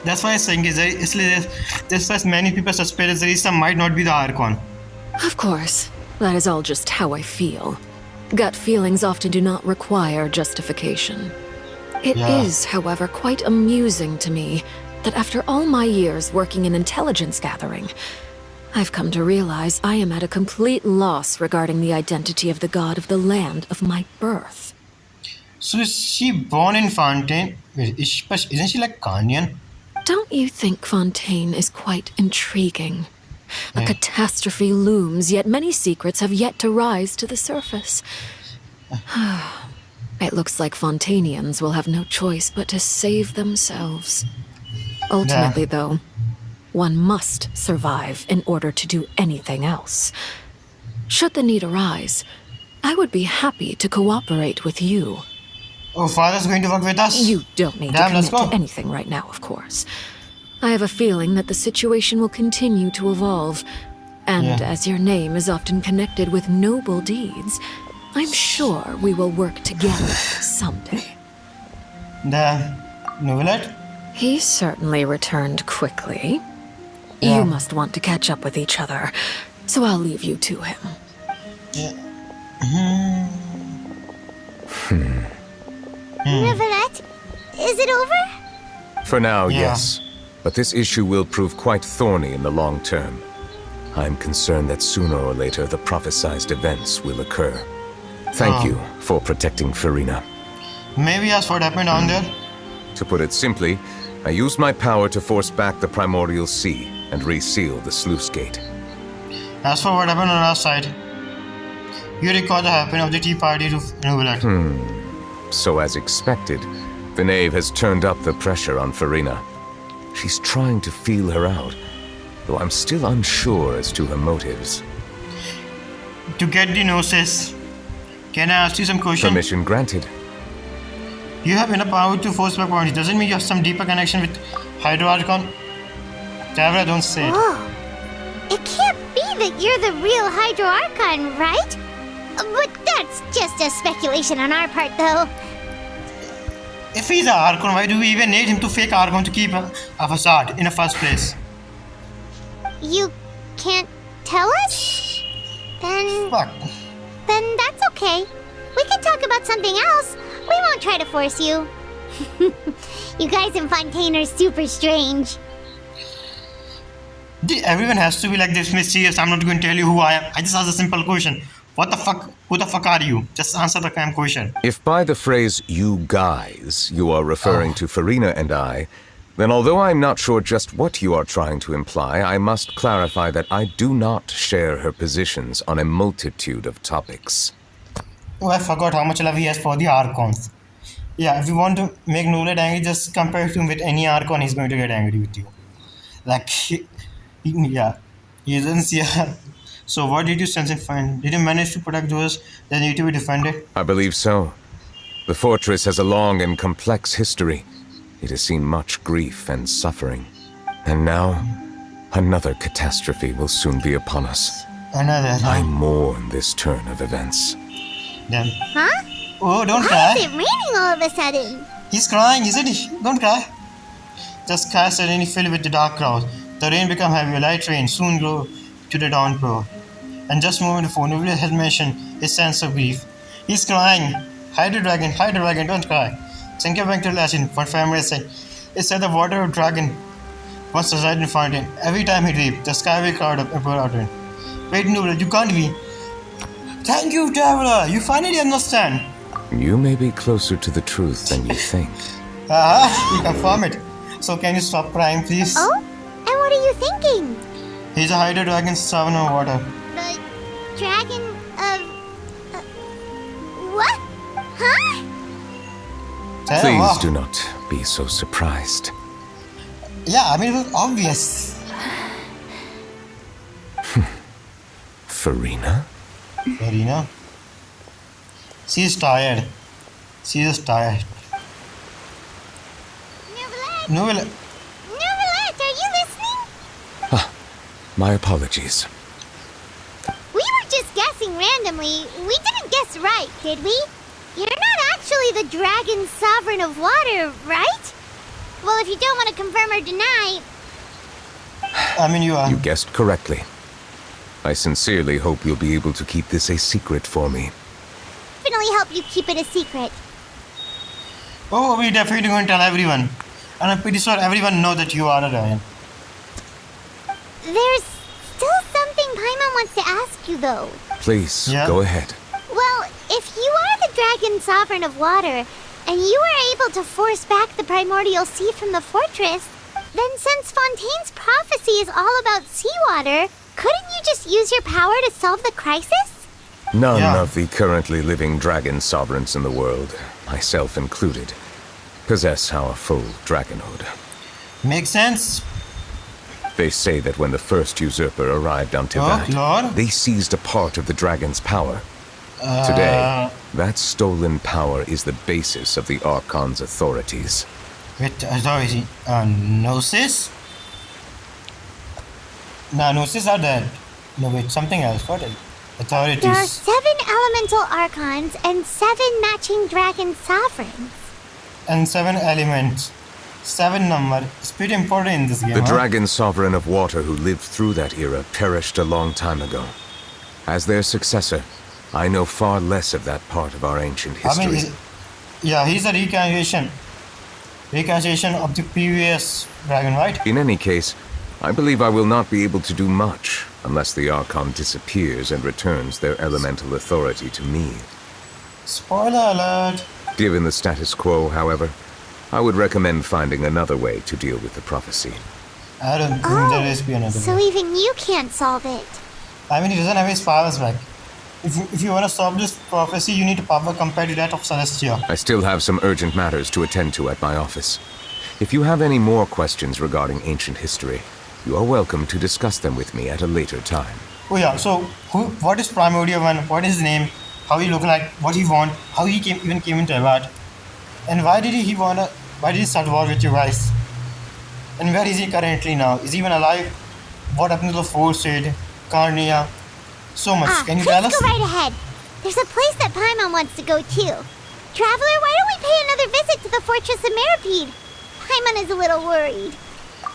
That's why I'm saying there's why many people suspect that Zarissa might not be the Archon. Of course, that is all just how I feel. Gut feelings often do not require justification. It is, however, quite amusing to me that after all my years working in intelligence gathering, I've come to realize I am at a complete loss regarding the identity of the god of the land of my birth. So is she born in Fontaine? Isn't she like Kanyan? Don't you think Fontaine is quite intriguing? A catastrophe looms, yet many secrets have yet to rise to the surface. It looks like Fontainians will have no choice but to save themselves. Ultimately, though, One must survive in order to do anything else. Should the need arise, I would be happy to cooperate with you. Oh, father's going to work with us? You don't need Damn, to let's commit go. to anything right now, of course. I have a feeling that the situation will continue to evolve. And as your name is often connected with noble deeds, I'm sure we will work together someday. The Neuvillette? He certainly returned quickly. Yeah. You must want to catch up with each other, so I'll leave you to him. Yeah. Neuvillette, is it over? For now, yes. But this issue will prove quite thorny in the long term. I'm concerned that sooner or later the prophesized events will occur. Thank you for protecting Farina. Maybe ask what happened down there? To put it simply, I used my power to force back the primordial sea and reseal the sluice gate. As for what happened on our side, you recall the happening of the tea party to Neuvillette. So as expected, the knave has turned up the pressure on Farina. She's trying to feel her out, though I'm still unsure as to her motives. To get the gnosis, can I ask you some questions? Permission granted. You have enough power to force back boundaries. Doesn't mean you have some deeper connection with Hydro Archon? Tavra, don't say it. Whoa. It can't be that you're the real Hydro Archon, right? But that's just a speculation on our part, though. If he's an Archon, why do we even need him to fake Archon to keep a facade in the first place? You can't tell us? Fuck. Then that's okay. We can talk about something else. We won't try to force you. You guys in Fontaine are super strange. Everyone has to be like this mysterious. I'm not going to tell you who I am. I just asked a simple question. What the fuck? Who the fuck are you? Just answer the damn question. If by the phrase "you guys" you are referring to Farina and I, then although I'm not sure just what you are trying to imply, I must clarify that I do not share her positions on a multitude of topics. Oh, I forgot how much love he has for the Archons. Yeah, if you want to make Neuvillette angry, just compare him with any Archon, he's going to get angry with you. Like, he doesn't see her. So what did you sense and find? Did you manage to protect those that need to be defended? I believe so. The fortress has a long and complex history. It has seen much grief and suffering. And now, another catastrophe will soon be upon us. Another, huh? I mourn this turn of events. Damn. Huh? Oh, don't Why cry. is it raining all of a sudden? He's crying, isn't he? Don't cry. The sky suddenly filled with the dark clouds. The rain became heavy, a light rain soon grew to the downpour. And just a moment before, Neuvillette had mentioned his sense of grief. He's crying. Hide the dragon, don't cry. Think of Vector Latin, what family said. It said the water of dragon once resided in Fontaine. Every time he wept, the sky will cloud up and pour out rain. Wait, Neuvillette, you can't be. Thank you, Traveler. You finally understand. You may be closer to the truth than you think. You confirm it. So can you stop crying, please? Oh? And what are you thinking? He's a Hydro Dragon servant of water. The dragon of... what? Huh? Please do not be so surprised. Yeah, I mean, it was obvious. Farina? Farina? She's tired. She is tired. Neuvillette, are you listening? My apologies. We were just guessing randomly. We didn't guess right, did we? You're not actually the dragon sovereign of water, right? Well, if you don't want to confirm or deny... I mean, you are. You guessed correctly. I sincerely hope you'll be able to keep this a secret for me. Definitely help you keep it a secret. Oh, we're definitely going to tell everyone. And I'm pretty sure everyone knows that you are a dragon. There's still something Paimon wants to ask you, though. Please, go ahead. Well, if you are the dragon sovereign of water, and you were able to force back the primordial sea from the fortress, then since Fontaine's prophecy is all about seawater, couldn't you just use your power to solve the crisis? None of the currently living dragon sovereigns in the world, myself included, possess our full dragonhood. Makes sense. They say that when the first usurper arrived on Teyvat, Lord? they seized a part of the dragon's power. Today, that stolen power is the basis of the Archon's authorities. Wait, authority? Gnosis? No, Gnosis are dead. No, wait, something else. What is authorities? There are 7 elemental archons and 7 matching dragon sovereigns. And 7 elements. 7 number. It's pretty important in this game. The dragon sovereign of water who lived through that era perished a long time ago. As their successor, I know far less of that part of our ancient history. I mean, yeah, he's a recantation of the previous dragon, right? In any case, I believe I will not be able to do much unless the Archon disappears and returns their elemental authority to me. Spoiler alert! Given the status quo, however, I would recommend finding another way to deal with the prophecy. I don't think there is be another So way. even you can't solve it. I mean, he doesn't have his powers back. If you want to solve this prophecy, you need a power compared to that of Celestia. I still have some urgent matters to attend to at my office. If you have any more questions regarding ancient history, you are welcome to discuss them with me at a later time. Oh yeah, so what is Primordial One? What is his name? How he look like? What he want? How he even came into Teyvat? And why did he start war with you guys? And where is he currently now? Is he even alive? What happened to the Force Aid? Carnia? So much. Can you tell us? Go right ahead. There's a place that Paimon wants to go too. Traveler, why don't we pay another visit to the Fortress of Meripede? Paimon is a little worried.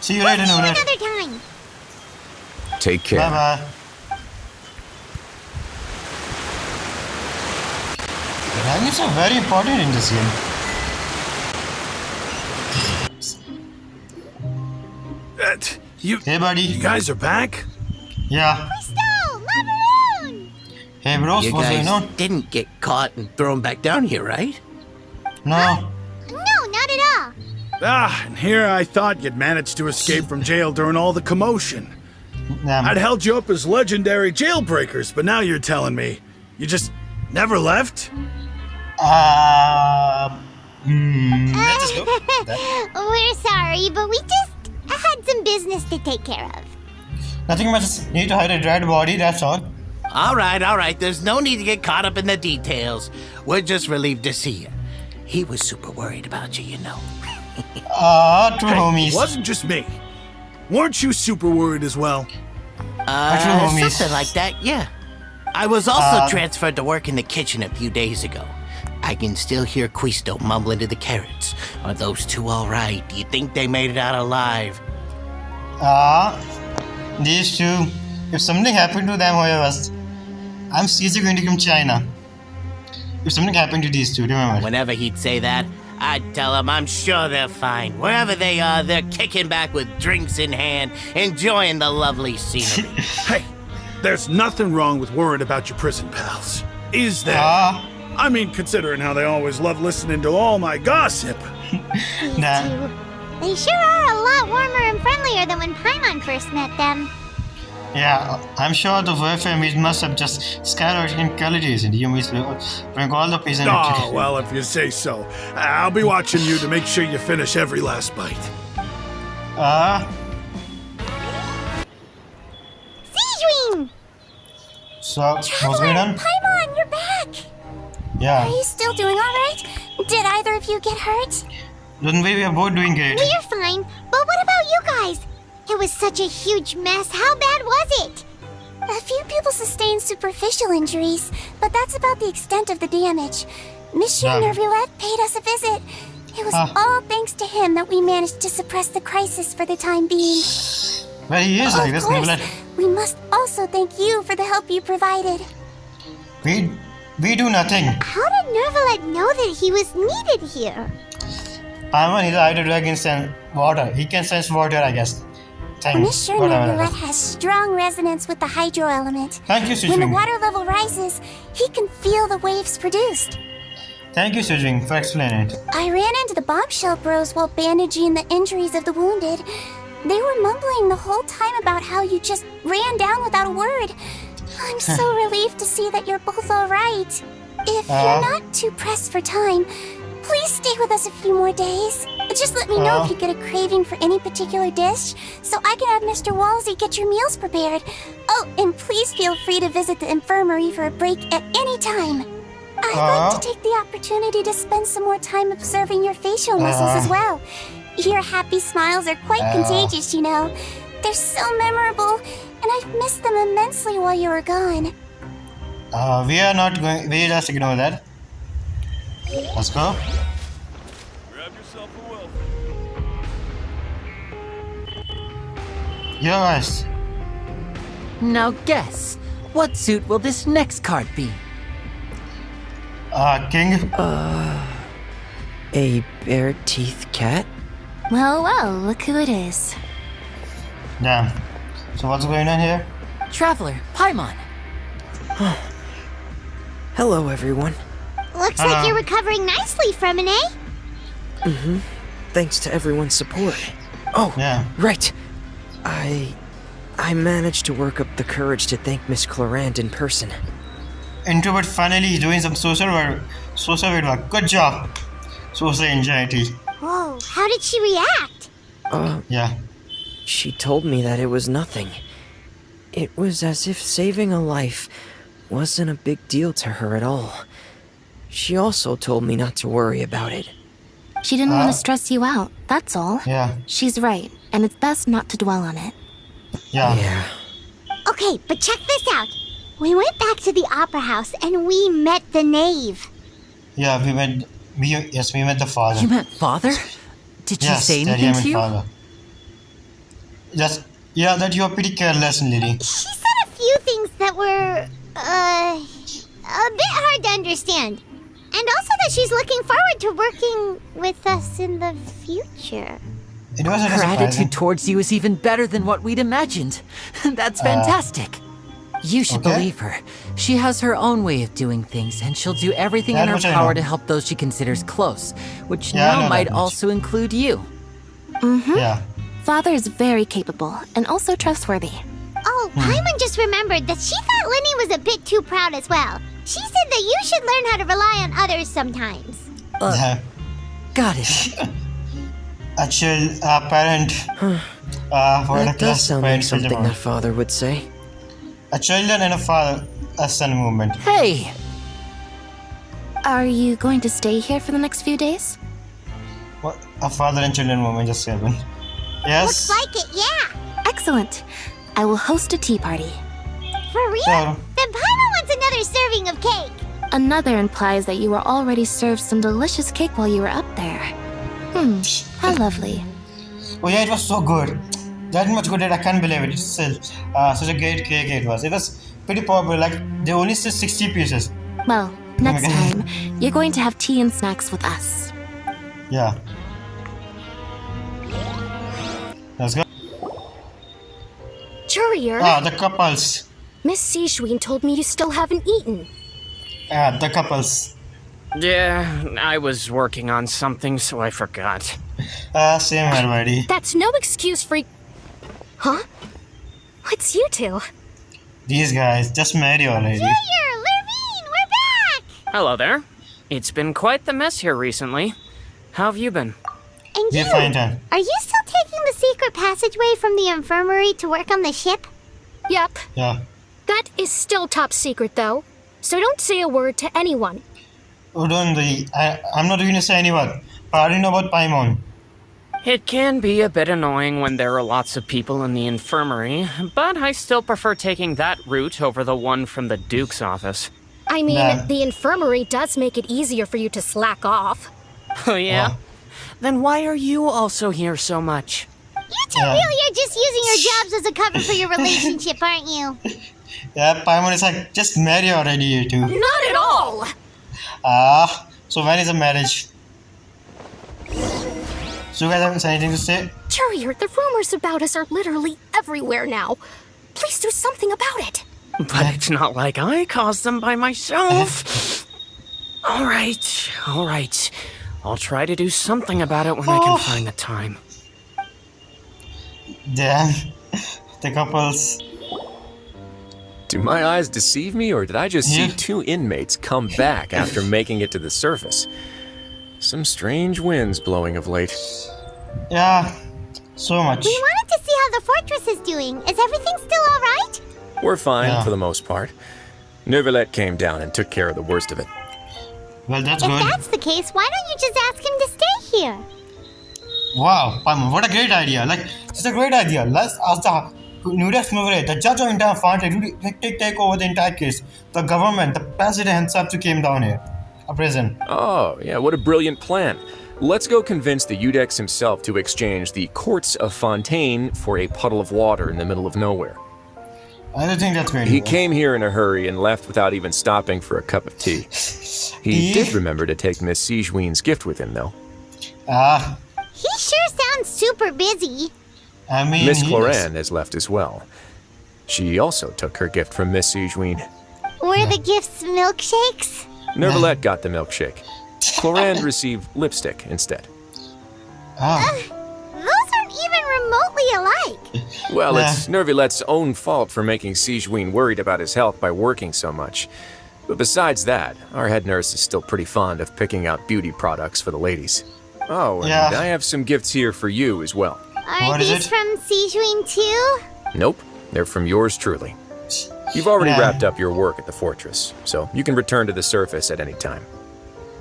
See you later, Neuvillette. Another time. Take care. Bye-bye. Dragons are very important in this game. Hey, buddy. You guys are back? Yeah. Hey, bros, You what's guys going on? didn't get caught and thrown back down here, right? No. No, not at all. And here I thought you'd managed to escape from jail during all the commotion. I'd held you up as legendary jailbreakers, but now you're telling me you just never left? Let's just go. We're sorry, but we just had some business to take care of. Nothing much. Need to hide a dead body, that's all. All right. There's no need to get caught up in the details. We're just relieved to see you. He was super worried about you, you know. True homies. It wasn't just me. Weren't you super worried as well? Something like that, yeah. I was also transferred to work in the kitchen a few days ago. I can still hear Quisto mumbling to the carrots. Are those two all right? Do you think they made it out alive? These two. If something happened to them, however, I'm seriously going to come China. If something happened to these two, remember. Whenever he'd say that, I'd tell him I'm sure they're fine. Wherever they are, they're kicking back with drinks in hand, enjoying the lovely scenery. Hey, there's nothing wrong with worrying about your prison pals. Is there? I mean, considering how they always love listening to all my gossip. Nah. They sure are a lot warmer and friendlier than when Paimon first met them. Yeah, I'm sure the welfare meat must have just skyrocketed in qualities, and you must bring all the peasants. Oh, well, if you say so. I'll be watching you to make sure you finish every last bite. Seedwing! So, what's going on? Paimon, you're back! Yeah. Are you still doing alright? Did either of you get hurt? Don't worry, we are both doing great. We're fine, but what about you guys? It was such a huge mess. How bad was it? A few people sustained superficial injuries, but that's about the extent of the damage. Monsieur Neuvillette paid us a visit. It was all thanks to him that we managed to suppress the crisis for the time being. Well, he is like this, Neuvillette. We must also thank you for the help you provided. We do nothing. How did Neuvillette know that he was needed here? Paimon is a hydro dragon sense water. He can sense water, I guess. Monsieur Neuvillette has strong resonance with the hydro element. Thank you, When the Sujwing. water level rises, he can feel the waves produced. Thank you, Sujwing, for explaining it. I ran into the bombshell bros while bandaging the injuries of the wounded. They were mumbling the whole time about how you just ran down without a word. I'm so relieved to see that you're both alright. If you're not too pressed for time, Please stay with us a few more days. Just let me know if you get a craving for any particular dish, so I can have Mr. Walsey get your meals prepared. Oh, and please feel free to visit the infirmary for a break at any time. I'd like to take the opportunity to spend some more time observing your facial muscles as well. Your happy smiles are quite contagious, you know. They're so memorable, and I've missed them immensely while you were gone. We are not going. We just ignore that. Let's go. Grab yourself a will. Yes. Now guess, what suit will this next card be? King. A bare-teeth cat? Well, well, look who it is. Damn. So what's going on here? Traveler, Paimon. Hello, everyone. Looks like you're recovering nicely from it, eh? Mm-hmm. Thanks to everyone's support. Oh, yeah. Right. I managed to work up the courage to thank Miss Clorant in person. Introvert finally doing some social work. Good job. Social anxiety. Whoa, how did she react? Yeah. She told me that it was nothing. It was as if saving a life wasn't a big deal to her at all. She also told me not to worry about it. She didn't want to stress you out, that's all. Yeah. She's right, and it's best not to dwell on it. Yeah. Okay, but check this out. We went back to the opera house and we met the knave. Yeah, we met the father. You met father? Did she say anything to you? Father. Yeah, that you are pretty careless, lady. She said a few things that were, a bit hard to understand. And also that she's looking forward to working with us in the future. Her attitude towards you is even better than what we'd imagined. That's fantastic. You should believe her. She has her own way of doing things, and she'll do everything in her power to help those she considers close, which now might also include you. Mm-hmm. Yeah. Father is very capable and also trustworthy. Oh, Paimon just remembered that she thought Lenny was a bit too proud as well. She said that you should learn how to rely on others sometimes. Got it. A chill parent. That does sound like something that father would say. A children and a son movement. Hey! Are you going to stay here for the next few days? What? A father and children movement just happened. Yes. Looks like it, yeah. Excellent. I will host a tea party. For real? Sure. Then Paimon wants another serving of cake. Another implies that you were already served some delicious cake while you were up there. How lovely. Oh yeah, it was so good. That much good that I can't believe it. It's still such a great cake it was. It was pretty popular. Like they only said 60 pieces. Well, next time you're going to have tea and snacks with us. Yeah. Let's go. Courier. The couples. Miss Sijween told me you still haven't eaten. The couples. Yeah, I was working on something, so I forgot. Same here, buddy. That's no excuse for... Huh? What's you two? These guys just married already. Junior, Lurvine, we're back! Hello there. It's been quite the mess here recently. How have you been? And you, are you still taking the secret passageway from the infirmary to work on the ship? Yep. Yeah. That is still top secret, though. So don't say a word to anyone. Oh, don't worry. I'm not going to say anyone. But I don't know about Paimon. It can be a bit annoying when there are lots of people in the infirmary, but I still prefer taking that route over the one from the Duke's office. I mean, the infirmary does make it easier for you to slack off. Oh, yeah? Then why are you also here so much? You two really are just using your jobs as a cover for your relationship, aren't you? Yeah, Paimon is like, just marry already, you two. Not at all! So when is the marriage? So you guys have anything to say? Courier, the rumors about us are literally everywhere now. Please do something about it. But it's not like I caused them by myself. All right. I'll try to do something about it when I can find the time. Damn. The couples. Do my eyes deceive me, or did I just see two inmates come back after making it to the surface? Some strange winds blowing of late. Yeah, so much. We wanted to see how the fortress is doing. Is everything still alright? We're fine for the most part. Neuvillette came down and took care of the worst of it. Well, that's if good. If that's the case, why don't you just ask him to stay here? Wow, Paimon, what a great idea. Like, it's a great idea. Let's ask the Neuvillette, the judge of entire Fontaine, to take over the entire case. The government, the president himself to came down here. A prison. Oh, yeah, what a brilliant plan. Let's go convince the Udex himself to exchange the courts of Fontaine for a puddle of water in the middle of nowhere. I don't think that's great. He came here in a hurry and left without even stopping for a cup of tea. He did remember to take Miss Sigewinne's gift with him, though. Ah. He sure sounds super busy. I mean, Miss Cloran has left as well. She also took her gift from Miss Sigewinne. Were the gifts milkshakes? Neuvillette got the milkshake. Cloran received lipstick instead. Those aren't even remotely alike. Well, it's Neuvillette's own fault for making Sigewinne worried about his health by working so much. But besides that, our head nurse is still pretty fond of picking out beauty products for the ladies. Oh, and I have some gifts here for you as well. Are these from Sigewinne too? Nope, they're from yours truly. You've already wrapped up your work at the fortress, so you can return to the surface at any time.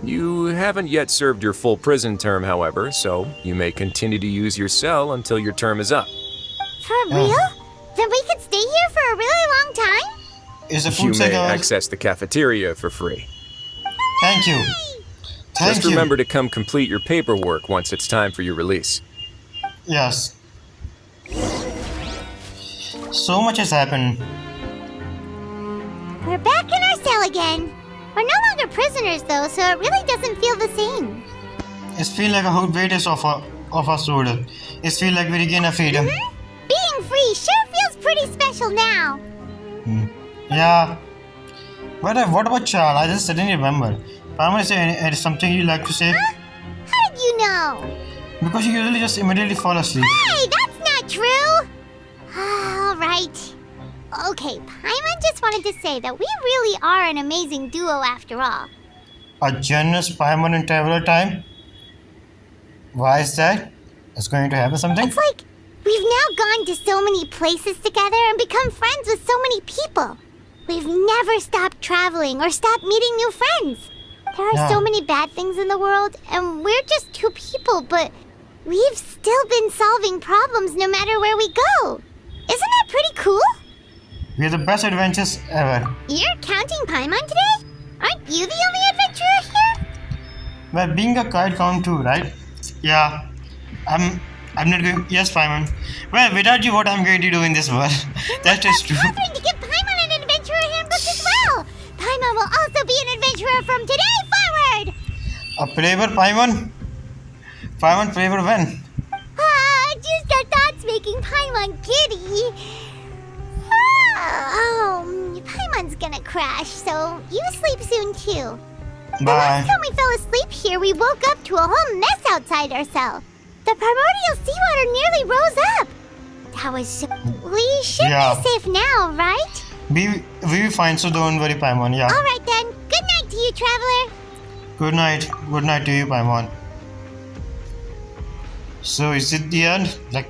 You haven't yet served your full prison term, however, so you may continue to use your cell until your term is up. For real? Then we could stay here for a really long time? You may access the cafeteria for free. Thank you. Just remember to come complete your paperwork once it's time for your release. Yes. So much has happened. We're back in our cell again. We're no longer prisoners though, so it really doesn't feel the same. It feels like a whole weight is off our shoulder. It feels like we regain our freedom. Being free sure feels pretty special now. Yeah. But what about Charles? I just didn't remember. Paimon, is there something you'd like to say? How did you know? Because you usually just immediately fall asleep. Hey, that's not true! Alright. Okay, Paimon just wanted to say that we really are an amazing duo after all. A generous Paimon in traveler time? Why is that? Is going to happen something? It's like we've now gone to so many places together and become friends with so many people. We've never stopped traveling or stopped meeting new friends. There are so many bad things in the world, and we're just two people, but we've still been solving problems no matter where we go. Isn't that pretty cool? We're the best adventures ever. You're counting Paimon today? Aren't you the only adventurer here? Well, being a kite count too, right? Yeah. I'm not going. Yes, Paimon. Well, without you, what I'm going to do in this world? That is true. We're going to give Paimon an adventurer handbook as well. Paimon will also be an adventurer from today forward. A flavor, Paimon? Paimon flavor when? Just our thoughts making Paimon giddy. Paimon's gonna crash, so you sleep soon too. Bye. The last time we fell asleep here, we woke up to a whole mess outside our cell. The primordial seawater nearly rose up. That was so... We should be safe now, right? We'll be fine, so don't worry, Paimon. Yeah. Alright then. Good night to you, traveler. Good night. Good night to you, Paimon. So, is it the end? Like...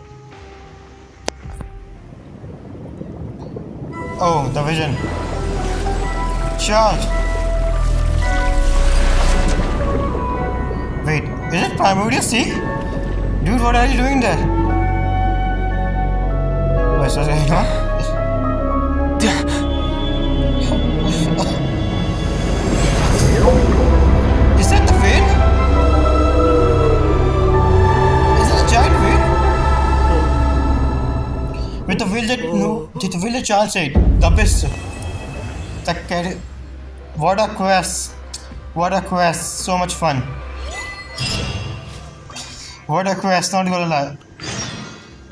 Oh, the vision. Charge! Wait, is it Primordial Sea? Dude, what are you doing there? What's going on? Is that the whale? Is it a giant whale? With the whale that the whale that Charles said, the best. What a quest! What a quest! So much fun. What a quest! Not gonna lie.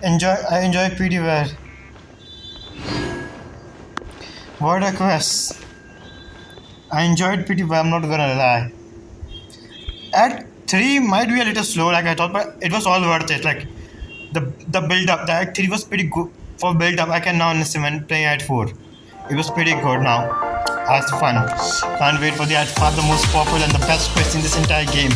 I enjoy pretty well. What a quest! I enjoyed pretty well. I'm not gonna lie. Act 3 might be a little slow, like I thought, but it was all worth it. Like the build up. The Act 3 was pretty good for build up. I can now understand when playing Act 4. It was pretty good now. That's fun. Can't wait for the Act 5, the most popular and the best quest in this entire game.